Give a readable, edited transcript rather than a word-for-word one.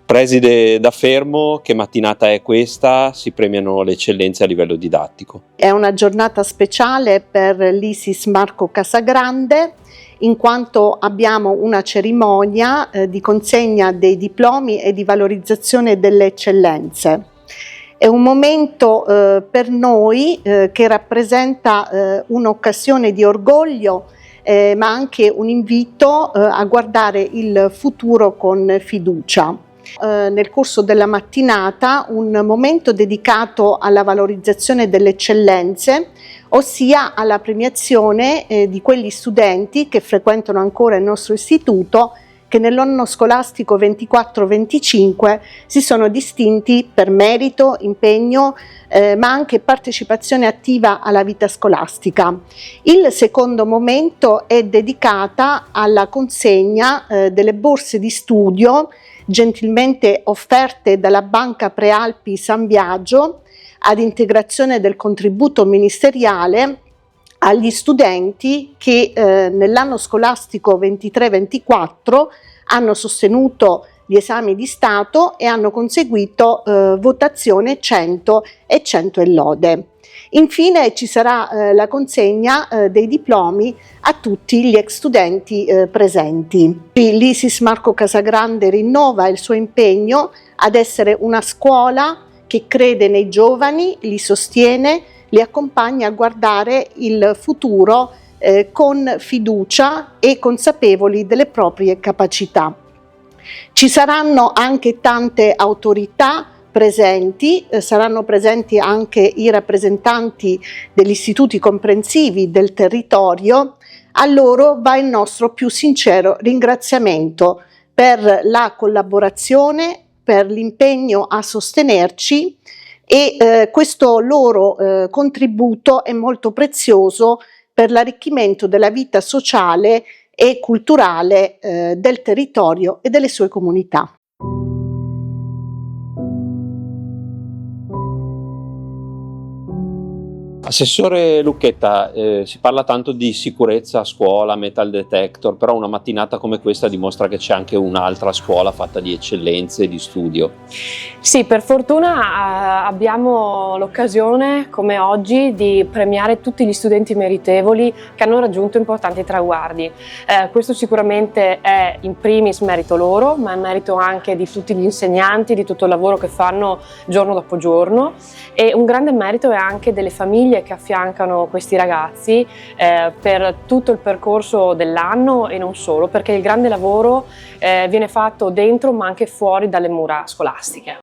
Preside da fermo, che mattinata è questa? Si premiano le eccellenze a livello didattico. È una giornata speciale per l'ISIS Marco Casagrande, in quanto abbiamo una cerimonia di consegna dei diplomi e di valorizzazione delle eccellenze. È un momento per noi che rappresenta un'occasione di orgoglio, ma anche un invito a guardare il futuro con fiducia. Nel corso della mattinata un momento dedicato alla valorizzazione delle eccellenze, ossia alla premiazione di quegli studenti che frequentano ancora il nostro istituto, che nell'anno scolastico 24-25 si sono distinti per merito, impegno, ma anche partecipazione attiva alla vita scolastica. Il secondo momento è dedicata alla consegna delle borse di studio gentilmente offerte dalla Banca Prealpi San Biagio ad integrazione del contributo ministeriale agli studenti che nell'anno scolastico 23-24 hanno sostenuto gli esami di Stato e hanno conseguito votazione 100 e 100 e lode. Infine ci sarà la consegna dei diplomi a tutti gli ex studenti presenti. L'ISIS Marco Casagrande rinnova il suo impegno ad essere una scuola che crede nei giovani, li sostiene, li accompagna a guardare il futuro con fiducia e consapevoli delle proprie capacità. Ci saranno anche tante autorità presenti, saranno presenti anche i rappresentanti degli istituti comprensivi del territorio. A loro va il nostro più sincero ringraziamento per la collaborazione, per l'impegno a sostenerci e questo loro contributo è molto prezioso per l'arricchimento della vita sociale e culturale del territorio e delle sue comunità. Assessore Lucchetta, si parla tanto di sicurezza a scuola, metal detector, però una mattinata come questa dimostra che c'è anche un'altra scuola fatta di eccellenze e di studio. Sì, per fortuna abbiamo l'occasione, come oggi, di premiare tutti gli studenti meritevoli che hanno raggiunto importanti traguardi. Questo sicuramente è in primis merito loro, ma è merito anche di tutti gli insegnanti, di tutto il lavoro che fanno giorno dopo giorno, e un grande merito è anche delle famiglie che affiancano questi ragazzi per tutto il percorso dell'anno e non solo, perché il grande lavoro viene fatto dentro ma anche fuori dalle mura scolastiche.